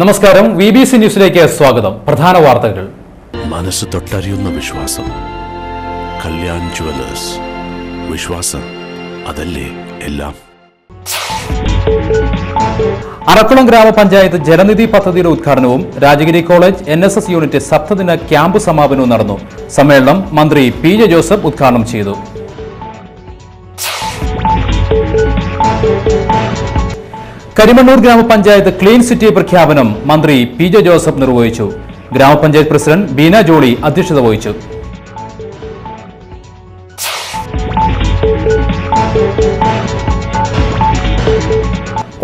നമസ്കാരം VBC ന്യൂസിലേക്ക് സ്വാഗതം. പ്രധാന വാർത്തകൾ. മനസ്സ് തൊട്ടറിയുന്ന വിശ്വാസം. കല്യാൺ ജുവലേഴ്സ്. വിശ്വാസം അതല്ലേ എല്ലാം. അറക്കുളം ഗ്രാമപഞ്ചായത്ത് ജലനിധി പദ്ധതിയുടെ ഉദ്ഘാടനവും രാജഗിരി കോളേജ് NSS യൂണിറ്റ് സപ്തദിന ക്യാമ്പ് സമാപനവും നടന്നു. സമ്മേളനം മന്ത്രി PJ ജോസഫ് ഉദ്ഘാടനം ചെയ്തു. കരിമണ്ണൂർ ഗ്രാമപഞ്ചായത്ത് ക്ലീൻ സിറ്റി പ്രഖ്യാപനം മന്ത്രി PJ ജോസഫ് നിർവഹിച്ചു. ഗ്രാമപഞ്ചായത്ത് പ്രസിഡന്റ് ബീന ജോളി അധ്യക്ഷത വഹിച്ചു.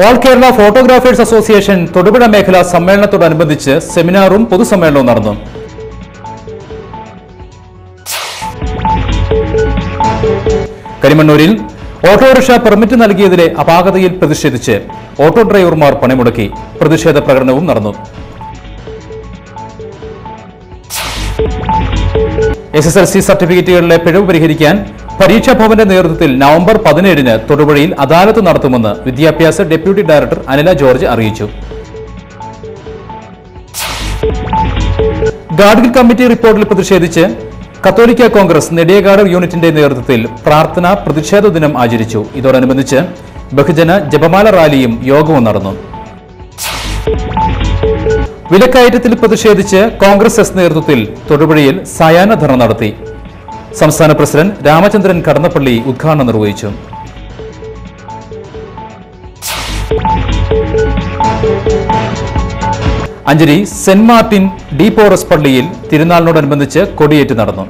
All Kerala photographers association Thodupuzha മേഖലാ സമ്മേളനത്തോടനുബന്ധിച്ച് സെമിനാറും പൊതുസമ്മേളനവും നടന്നു. കരിമണ്ണൂരിൽ ഓട്ടോറിക്ഷ പെർമിറ്റ് നൽകിയതിലെ അപാകതയിൽ പ്രതിഷേധിച്ച് ഓട്ടോ ഡ്രൈവർമാർ പണിമുടക്കി. പ്രതിഷേധ പ്രകടനവും നടന്നു. SSLC സർട്ടിഫിക്കറ്റുകളിലെ പിഴവ് പരിഹരിക്കാൻ പരീക്ഷാ ഭവന്റെ നേതൃത്വത്തിൽ നവംബർ 17-ന് തൊടുപുഴയിൽ അദാലത്ത് നടത്തുമെന്ന് വിദ്യാഭ്യാസ ഡെപ്യൂട്ടി ഡയറക്ടർ അനില ജോർജ് അറിയിച്ചു. ഗാഡ്ഗിൽ കമ്മിറ്റി റിപ്പോർട്ടിൽ പ്രതിഷേധിച്ച് കത്തോലിക്ക കോൺഗ്രസ് നെടിയകാട് യൂണിറ്റിന്റെ നേതൃത്വത്തിൽ പ്രാർത്ഥനാ പ്രതിഷേധ ദിനം ആചരിച്ചു. ഇതോടനുബന്ധിച്ച് ബഹുജന ജപമാല റാലിയും യോഗവും നടന്നു. വിലക്കയറ്റത്തിൽ പ്രതിഷേധിച്ച് കോൺഗ്രസ് എസ് നേതൃത്വത്തിൽ തൊടുപുഴയിൽ സായാഹ്ന ധർണ നടത്തി. സംസ്ഥാന പ്രസിഡന്റ് രാമചന്ദ്രൻ കടന്നപ്പള്ളി ഉദ്ഘാടനം നിർവഹിച്ചു. അഞ്ചരി സെന്റ് മാർട്ടിൻ ഡി പോറസ് പള്ളിയിൽ തിരുനാളിനോടനുബന്ധിച്ച് കൊടിയേറ്റ് നടന്നു.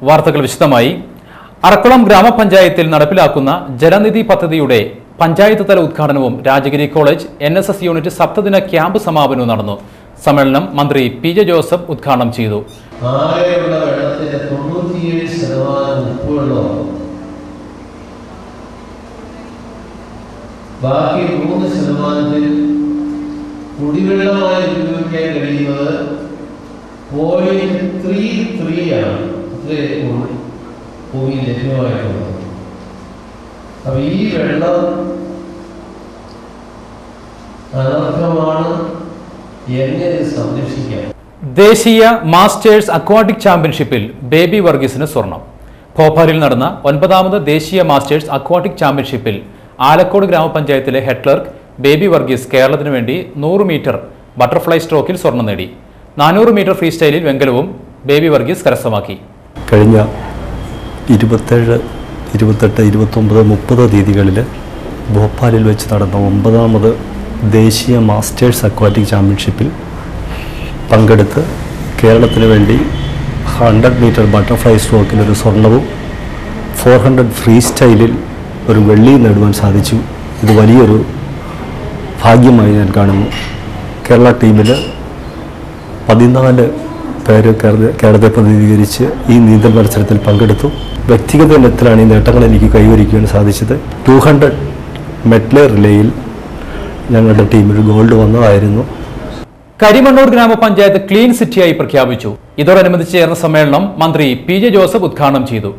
വാർത്തകൾ വിശദമായി. അറക്കുളം ഗ്രാമപഞ്ചായത്തിൽ നടപ്പിലാക്കുന്ന ജലനിധി പദ്ധതിയുടെ പഞ്ചായത്ത് തല ഉദ്ഘാടനവും രാജഗിരി കോളേജ് NSS യൂണിറ്റ് സപ്തദിന ക്യാമ്പ് സമാപനവും നടന്നു. സമ്മേളനം മന്ത്രി PJ ജോസഫ് ഉദ്ഘാടനം ചെയ്തു. ബാക്കി 3% കുടിവെള്ളമായി ഉപയോഗിക്കാൻ കഴിയുന്നത് 0.33 ആണ് ഭൂമിയിൽ ലഭ്യമായിട്ടുള്ളത്. അപ്പൊ ഈ വെള്ളം അനർഹമാണ്. ദേശീയ മാസ്റ്റേഴ്സ് അക്വാട്ടിക് ചാമ്പ്യൻഷിപ്പിൽ ബേബി വർഗീസിന് സ്വർണം. ഭോപ്പാലിൽ നടന്ന 9ാമത് ദേശീയ മാസ്റ്റേഴ്സ് അക്വാട്ടിക് ചാമ്പ്യൻഷിപ്പിൽ ആലക്കോട് ഗ്രാമപഞ്ചായത്തിലെ ഹെഡ് ക്ലർക്ക് ബേബി വർഗീസ് കേരളത്തിനു വേണ്ടി 100 മീറ്റർ ബട്ടർഫ്ലൈ സ്ട്രോക്കിൽ സ്വർണം നേടി. 400 മീറ്റർ ഫ്രീ സ്റ്റൈലിൽ വെങ്കലവും ബേബി വർഗീസ് കരസ്ഥമാക്കി. കഴിഞ്ഞ 27, 28, 29, 30 തീയതികളിൽ ഭോപ്പാലിൽ വെച്ച് നടന്ന 9ാമത് ദേശീയ മാസ്റ്റേഴ്സ് അക്വാറ്റിക് ചാമ്പ്യൻഷിപ്പിൽ പങ്കെടുത്ത് കേരളത്തിന് വേണ്ടി 100 മീറ്റർ ബട്ടർഫ്ലൈ സ്ട്രോക്കിൽ ഒരു സ്വർണവും 400 ഫ്രീ സ്റ്റൈലിൽ ഒരു വെള്ളിയും നേടുവാൻ സാധിച്ചു. ഇത് വലിയൊരു ഭാഗ്യമായി ഞാൻ കാണുന്നു. കേരള ടീമിൽ 14 പേര് കേരളത്തെ പ്രതിനിധീകരിച്ച് ഈ നീന്തൽ മത്സരത്തിൽ പങ്കെടുത്തു. വ്യക്തിഗത ഇനത്തിലാണ് ഈ നേട്ടങ്ങൾ എനിക്ക് കൈവരിക്കുവാൻ സാധിച്ചത്. 200 മെഡ്ലേ റിലേയിൽ ഞങ്ങളുടെ ടീമിൽ ഗോൾഡ് വന്നതായിരുന്നു. കരിമണ്ണൂർ ഗ്രാമപഞ്ചായത്ത് ക്ലീൻ സിറ്റിയായി പ്രഖ്യാപിച്ചു. ഇതോടനുബന്ധിച്ച് ചേർന്ന സമ്മേളനം മന്ത്രി PJ ജോസഫ് ഉദ്ഘാടനം ചെയ്തു.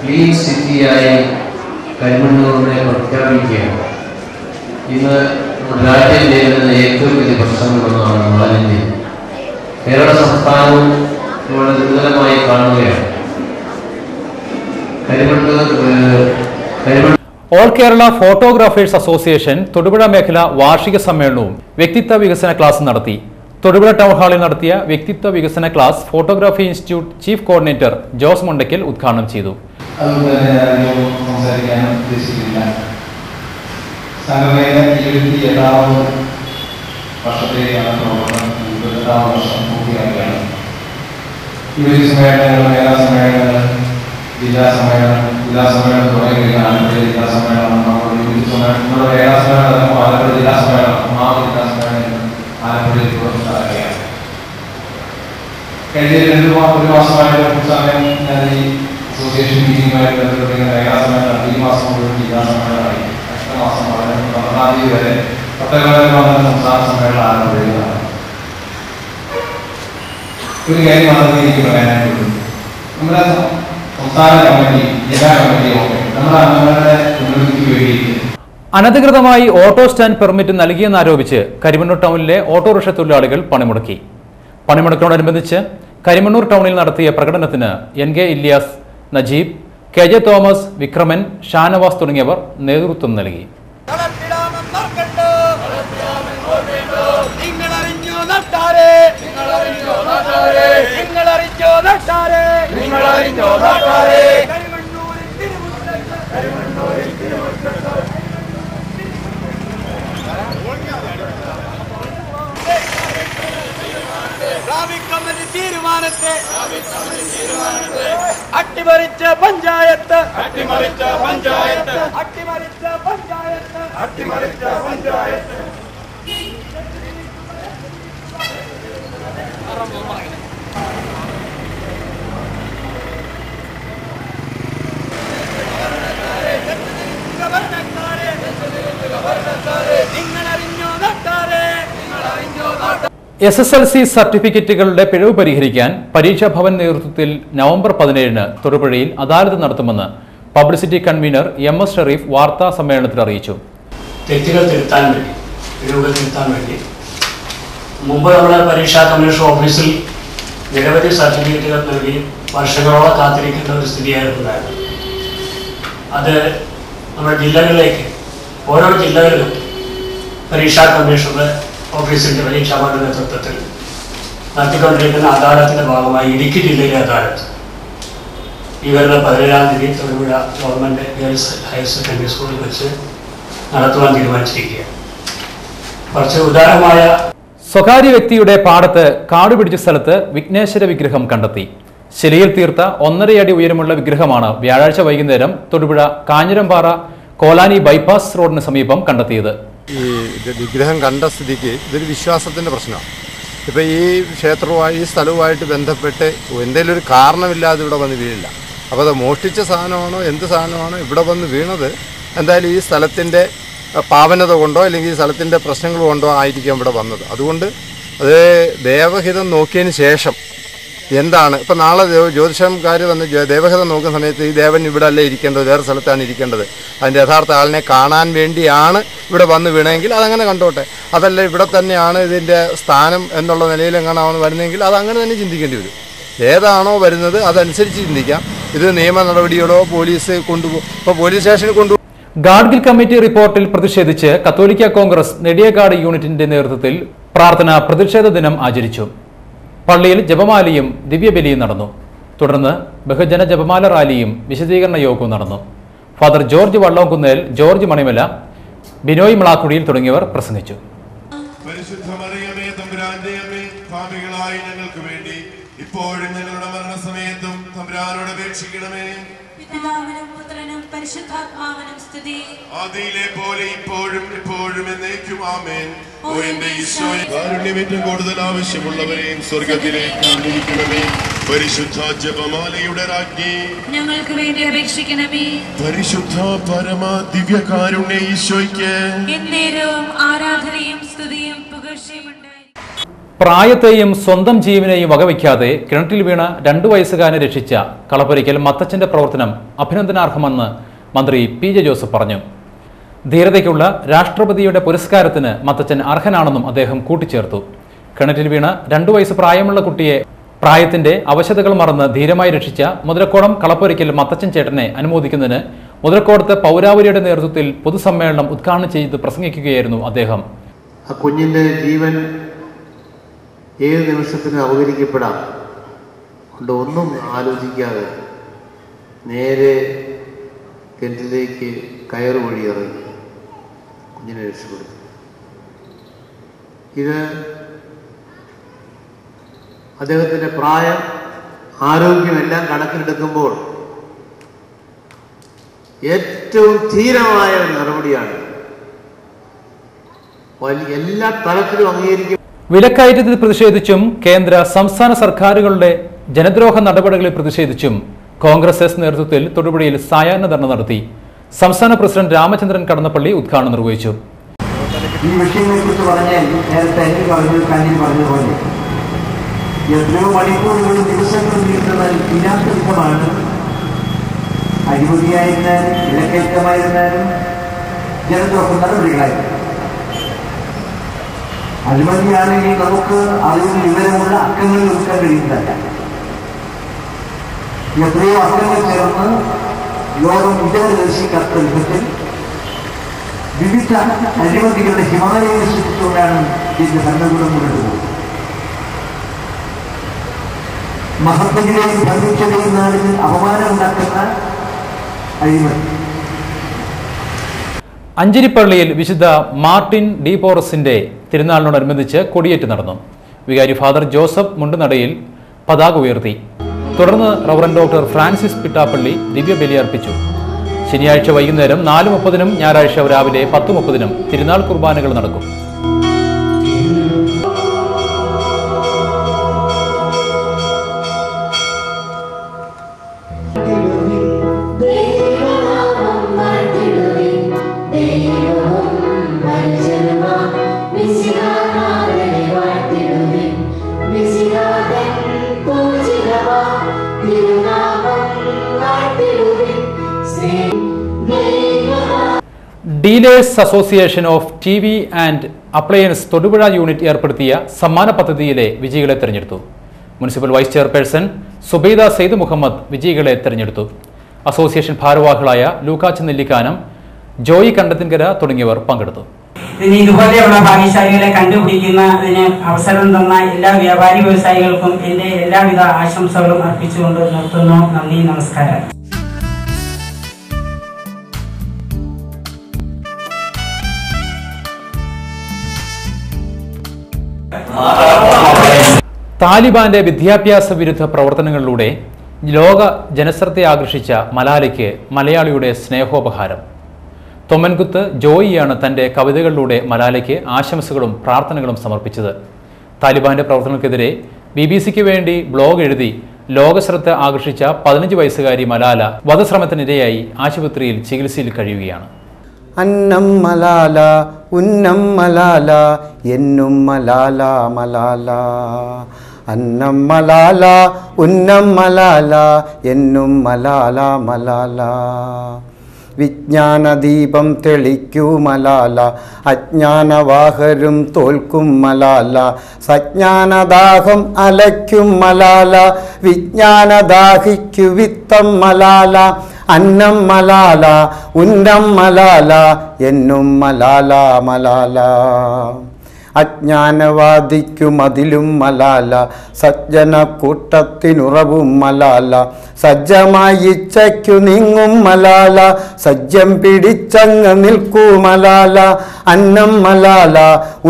ക്ലീൻ സിറ്റിയായി കരിമണ്ണൂരിനെ പ്രഖ്യാപിക്കുകയാണ്. ഇന്ന് രാജ്യം നേരിടുന്ന ഏറ്റവും വലിയ പ്രശ്നങ്ങളൊന്നാണ് മാലിന്യം. കേരള സംസ്ഥാനവും വളരെ ദുരിതമായി കാണുകയാണ്. All Kerala photographers association Thodupuzha മേഖല വാർഷിക സമ്മേളനവും വ്യക്തിത്വ വികസന ക്ലാസ് നടത്തി. തൊടുപുഴ ടൗൺ ഹാളിൽ നടത്തിയ വ്യക്തിത്വ വികസന class photography institute chief coordinator Jose Mundackal ഉദ്ഘാടനം ചെയ്തു. ജില്ലാ സമ്മേളനം തുടങ്ങി ആലപ്പുഴ ജില്ലാ സമ്മേളനം ആലപ്പുഴ ജില്ലാ സമ്മേളനം ആലപ്പുഴയിൽ നടക്കുകയാണ്. കഴിഞ്ഞ ഒരു മാസമായിട്ട് സമയം ഞാൻ ഈ അസോസിയേഷൻ മീറ്റിംഗുമായിട്ട് ബന്ധപ്പെട്ട് മേഖലാ സമ്മേളനം ഈ മാസം മുഴുവൻ ജില്ലാ സമ്മേളനമായി. അടുത്ത മാസം 12-ാം തീയതി വരെ പത്തനംതിട്ട സംസ്ഥാന സമ്മേളനം ആലപ്പുഴയിൽ നടക്കും. ഒരു കാര്യമാണ് എനിക്ക് പറയാനായിട്ടുള്ളത്. നമ്മുടെ സംസ്ഥാന കമ്മിറ്റി, ജില്ലാ കമ്മിറ്റിയൊക്കെ നമ്മുടെ അംഗങ്ങളുടെ ഉന്നതിക്ക് വേണ്ടി അനധികൃതമായി ഓട്ടോ സ്റ്റാൻഡ് പെർമിറ്റ് നൽകിയെന്നാരോപിച്ച് കരിമണ്ണൂർ ടൗണിലെ ഓട്ടോറിക്ഷ തൊഴിലാളികൾ പണിമുടക്കി. പണിമുടക്കിനോടനുബന്ധിച്ച് കരിമണ്ണൂർ ടൗണിൽ നടത്തിയ പ്രകടനത്തിന് NK Ilyas, Najeeb, KJ Thomas, Vikraman, Shanavas തുടങ്ങിയവർ നേതൃത്വം നൽകി. തീരുമാനത്തെ അട്ടിമറിച്ച പഞ്ചായത്ത് SSLC സർട്ടിഫിക്കറ്റുകളുടെ പിഴവ് പരിഹരിക്കാൻ പരീക്ഷാ ഭവൻ നേതൃത്വത്തിൽ നവംബർ 17-ന് തൊടുപുഴയിൽ അദാലത്ത് നടത്തുമെന്ന് പബ്ലിസിറ്റി കൺവീനർ MS ഷെരീഫ് വാർത്താ സമ്മേളനത്തിൽ അറിയിച്ചു. തെറ്റുകൾ തിരുത്താൻ വേണ്ടി മുമ്പ് നമ്മുടെ പരീക്ഷാ കമ്മീഷൻ ഓഫീസിൽ നിരവധി സർട്ടിഫിക്കറ്റുകൾ നൽകി വർഷങ്ങളോളം കാത്തിരിക്കേണ്ട ഒരു സ്ഥിതിയായിരുന്നു. അത് നമ്മുടെ ജില്ലകളിലേക്ക്, ഓരോ ജില്ലകളിലും പരീക്ഷാ കമ്മീഷന്റെ ഓഫീസിന്റെ പരീക്ഷാ ഭവന്റെ നേതൃത്വത്തിൽ നടത്തിക്കൊണ്ടിരിക്കുന്ന അദാലത്തിന്റെ ഭാഗമായി ഇടുക്കി ജില്ലയിലെ അദാലത്ത് ഈ വരുന്ന 17-ാം തീയതി Thodupuzha government girls higher secondary സ്കൂളിൽ വെച്ച് നടത്തുവാൻ തീരുമാനിച്ചിരിക്കുകയാണ്. കുറച്ച് ഉദാരമായ സ്വകാര്യ വ്യക്തിയുടെ പാടത്ത് കാടുപിടിച്ച സ്ഥലത്ത് വിഘ്നേശ്വര വിഗ്രഹം കണ്ടെത്തി. ശിലയിൽ തീർത്ത 1.5 അടി ഉയരമുള്ള വിഗ്രഹമാണ് വ്യാഴാഴ്ച വൈകുന്നേരം തൊടുപുഴ കാഞ്ഞിരംപാറ കോലാനി ബൈപ്പാസ് റോഡിന് സമീപം കണ്ടെത്തിയത്. ഈ വിഗ്രഹം കണ്ട സ്ഥിതിക്ക് ഇതൊരു വിശ്വാസത്തിൻ്റെ പ്രശ്നമാണ്. ഇപ്പോൾ ഈ ക്ഷേത്രവുമായി ഈ സ്ഥലവുമായിട്ട് ബന്ധപ്പെട്ട് എന്തെങ്കിലും ഒരു കാരണമില്ലാതെ ഇവിടെ വന്ന് വീഴില്ല. അപ്പോൾ അത് മോഷ്ടിച്ച സാധനമാണോ എന്ത് സാധനമാണോ ഇവിടെ വന്ന് വീണത്, എന്തായാലും ഈ സ്ഥലത്തിൻ്റെ പാവനത കൊണ്ടോ അല്ലെങ്കിൽ ഈ സ്ഥലത്തിൻ്റെ പ്രശ്നങ്ങൾ കൊണ്ടോ ആയിരിക്കും ഇവിടെ വന്നത്. അതുകൊണ്ട് അത് ദേവഹിതം നോക്കിയതിന് ശേഷം എന്താണ് ഇപ്പം നാളെ ജ്യോതിഷംകാർ വന്ന് ദേവഹിതം നോക്കുന്ന സമയത്ത് ഈ ദേവൻ ഇവിടെ അല്ലേ ഇരിക്കേണ്ടത്, വേറെ സ്ഥലത്താണ് ഇരിക്കേണ്ടത്, അതിൻ്റെ യഥാർത്ഥ ആളിനെ കാണാൻ വേണ്ടിയാണ് ഇവിടെ വന്ന് വീണമെങ്കിൽ അതങ്ങനെ കണ്ടോട്ടെ. അതല്ല ഇവിടെ തന്നെയാണ് ഇതിൻ്റെ സ്ഥാനം എന്നുള്ള നിലയിൽ എങ്ങനെയാണ് വരുന്നതെങ്കിൽ അതങ്ങനെ തന്നെ ചിന്തിക്കേണ്ടി വരും. ഏതാണോ വരുന്നത് അതനുസരിച്ച് ചിന്തിക്കാം. ഇത് നിയമ നടപടികളോ പോലീസ് കൊണ്ടുപോകും, ഇപ്പോൾ പോലീസ് സ്റ്റേഷനിൽ കൊണ്ടുപോകും. ഗാഡ്ഗിൽ കമ്മിറ്റി റിപ്പോർട്ടിൽ പ്രതിഷേധിച്ച് കത്തോലിക്ക കോൺഗ്രസ് നെടിയകാട് യൂണിറ്റിന്റെ നേതൃത്വത്തിൽ പ്രാർത്ഥനാ പ്രതിഷേധ ദിനം ആചരിച്ചു. പള്ളിയിൽ ജപമാലയും ദിവ്യബലിയും നടന്നു. തുടർന്ന് ബഹുജന ജപമാല റാലിയും വിശദീകരണ യോഗവും നടന്നു. ഫാദർ ജോർജ് വള്ളോംകുന്നേൽ, ജോർജ് മണിമല, ബിനോയ് മളാക്കുടിയിൽ തുടങ്ങിയവർ പ്രസംഗിച്ചു. ഇപ്പോഴും ഞങ്ങളുടെ മരണസമയത്തും തമ്പുരാനോട് അപേക്ഷിക്കണമേ. പിതാവിനും പുത്രനും പരിശുദ്ധാത്മാവിനും സ്തുതി, ആദിയിലെ പോലെ ഇപ്പോഴും എപ്പോഴും എന്നേക്കും ആമേൻ. ഓ എന്റെ ഈശോയെ, കാരുണ്യമേറ്റവും കൂടുതൽ ആവശ്യമുള്ളവരെയും സ്വർഗത്തിലേക്ക് ആനയിക്കണമേ. പരിശുദ്ധ ജപമാലയുടെ രാജ്ഞി, ഞങ്ങൾക്ക് വേണ്ടി അപേക്ഷിക്കണമേ. പരിശുദ്ധ പരമ ദിവ്യ കാരുണ്യ ഈശോയ്ക്ക് എന്നേരവും ആരാധനയും സ്തുതിയും പുകഴ്ചയും ഉണ്ടായി. പ്രായത്തെയും സ്വന്തം ജീവനെയും വകവയ്ക്കാതെ കിണറ്റിൽ വീണ 2 വയസ്സുകാരനെ രക്ഷിച്ച കളപ്പുരയ്ക്കൽ മത്തച്ചന്റെ പ്രവർത്തനം അഭിനന്ദനാർഹമെന്ന് മന്ത്രി PJ ജോസഫ് പറഞ്ഞു. ധീരതയ്ക്കുള്ള രാഷ്ട്രപതിയുടെ പുരസ്കാരത്തിന് മത്തച്ചൻ അർഹനാണെന്നും അദ്ദേഹം കൂട്ടിച്ചേർത്തു. കിണറ്റിൽ വീണ 2 വയസ്സ് പ്രായമുള്ള കുട്ടിയെ പ്രായത്തിന്റെ അവശതകൾ മറന്ന് ധീരമായി രക്ഷിച്ച മുതലക്കോടം കളപ്പുരയ്ക്കൽ മത്തച്ചൻ ചേട്ടനെ അനുമോദിക്കുന്നതിന് മുതലക്കോടത്ത് പൗരാവലിയുടെ നേതൃത്വത്തിൽ പൊതുസമ്മേളനം ഉദ്ഘാടനം ചെയ്ത് പ്രസംഗിക്കുകയായിരുന്നു അദ്ദേഹം. ആ കുഞ്ഞിന്റെ ജീവൻ ഏത് നിമിഷത്തിനും അപകരിക്കപ്പെടാം. അതുകൊണ്ട് ഒന്നും ആലോചിക്കാതെ നേരെ കിണറ്റിലേക്ക് കയറ് വഴി ഇറങ്ങി കുഞ്ഞിനെ രക്ഷപ്പെടുത്തി. ഇത് അദ്ദേഹത്തിൻ്റെ പ്രായം, ആരോഗ്യമെല്ലാം കണക്കിലെടുക്കുമ്പോൾ ഏറ്റവും ധീരമായ ഒരു നടപടിയാണ്. എല്ലാ തലത്തിലും അംഗീകരിക്കും. വിലക്കയറ്റത്തിൽ പ്രതിഷേധിച്ചും കേന്ദ്ര സംസ്ഥാന സർക്കാരുകളുടെ ജനദ്രോഹ നടപടികളിൽ പ്രതിഷേധിച്ചും കോൺഗ്രസ് എസ് നേതൃത്വത്തിൽ തൊടുപുഴയിൽ സായാഹ്ന ധർണ നടത്തി. സംസ്ഥാന പ്രസിഡന്റ് രാമചന്ദ്രൻ കടന്നപ്പള്ളി ഉദ്ഘാടനം നിർവഹിച്ചു. ഈ വിഷയങ്ങളെക്കുറിച്ച് പറഞ്ഞാൽ നേരത്തെ എനിക്ക് പറഞ്ഞതുപോലെ എത്രയോ മണിക്കൂറുകളും ദിവസങ്ങളും നീട്ടുന്നത് ഇനാർത്ഥമാണ്. അഴിമതിയായിരുന്നാലും വിലക്കയറ്റമായിരുന്നാലും ജനദ്രോഹ നടപടികളായിരുന്നു. അഴിമതിയാണെങ്കിൽ നമുക്ക് അതിന് വിവരമുള്ള അക്കങ്ങളിൽ ഒതുക്കാൻ കഴിയുന്നതല്ല. എത്രയോ അക്കങ്ങൾ ചേർന്ന് ലോകം ഇതുവരെ ദർശിക്കാത്ത വിധത്തിൽ വിവിധ അഴിമതികളുടെ ഹിമാലയം സൃഷ്ടിച്ചുകൊണ്ടാണ് ഇതിന്റെ ഭരണകൂടം മുന്നോട്ട് പോകുന്നത്. മഹത്വയുടെയും ഭംഗിച്ചതയും നാടിന് അപമാനമുണ്ടാക്കുന്ന അഴിമതി. അഞ്ചരിപ്പള്ളിയിൽ വിശുദ്ധ മാർട്ടിൻ ഡി പോറസിന്റെ തിരുനാളിനോടനുബന്ധിച്ച് കൊടിയേറ്റ് നടന്നു. വികാരി ഫാദർ ജോസഫ് മുണ്ടുനടയിൽ പതാക ഉയർത്തി. തുടർന്ന് റവറന്റ് ഡോക്ടർ ഫ്രാൻസിസ് പിട്ടാപ്പള്ളി ദിവ്യബലി അർപ്പിച്ചു. ശനിയാഴ്ച വൈകുന്നേരം 4:30-നും ഞായറാഴ്ച രാവിലെ 10:30-നും തിരുനാൾ കുർബാനകൾ നടക്കും. Dealers association of TV and appliance Thodupuzha unit ഏർപ്പെടുത്തിയ സമ്മാന പദ്ധതിയിലെ വിജയികളെ തെരഞ്ഞെടുത്തു. Municipal vice chairperson Zubaida Syed Muhammad വിജയികളെ തെരഞ്ഞെടുത്തു. അസോസിയേഷൻ ഭാരവാഹികളായ ലൂക്കാച്ച് നെല്ലിക്കാനം, ജോയി കണ്ടത്തിൻകര തുടങ്ങിയവർ പങ്കെടുത്തു. ഇതുപോലെയുള്ള ഭാഗ്യശാലികളെ കണ്ടുപിടിക്കുന്നതിന് അവസരം തന്ന എല്ലാ വ്യാപാരി വ്യവസായികൾക്കും എന്റെ എല്ലാവിധ ആശംസകളും അർപ്പിച്ചുകൊണ്ട് നിർത്തുന്നു. നന്ദി, നമസ്കാരം. താലിബാന്റെ വിദ്യാഭ്യാസ വിരുദ്ധ പ്രവർത്തനങ്ങളിലൂടെ ലോക ജനശ്രദ്ധയെ ആകർഷിച്ച മലാലയ്ക്ക് മലയാളിയുടെ സ്നേഹോപഹാരം. തൊമ്മൻകുത്ത് ജോയിയാണ് തന്റെ കവിതകളിലൂടെ മലാലയ്ക്ക് ആശംസകളും പ്രാർത്ഥനകളും സമർപ്പിച്ചത്. താലിബാന്റെ പ്രവർത്തനങ്ങൾക്കെതിരെ BBC-ക്ക് വേണ്ടി ബ്ലോഗ് എഴുതി ലോകശ്രദ്ധ ആകർഷിച്ച 15 വയസ്സുകാരി മലാല വധശ്രമത്തിനിരയായി ആശുപത്രിയിൽ ചികിത്സയിൽ കഴിയുകയാണ്. അന്നം മലാല ഉന്നം മലാല എന്നും മലാല മലാല. അന്നം മലാല ഉന്നം മലാല എന്നും മലാല മലാല. വിജ്ഞാനദീപം തെളിക്കൂ മലാല, അജ്ഞാനവാഹരും തോൽക്കും മലാല. സജ്ഞാനദാഹം അലയ്ക്കും മലാല, വിജ്ഞാനദാഹിക്കു വിത്തം മലാല. അന്നം മലാല ഉന്നം മലാല എന്നും മലാല മലാല. അജ്ഞാനവാദിക്കും അതിലും മലാല, സജ്ജന കൂട്ടത്തിനുറവും മലാല. സജ്ജമായി ഇച്ഛയ്ക്കു നീങ്ങും മലാല, സജ്ജം പിടിച്ചങ്ങ് നിൽക്കൂ മലാല. അന്നം മലാല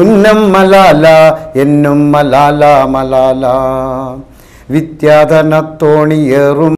ഉന്നം മലാല എന്നും മലാല മലാല. വിദ്യാധനത്തോണിയേറും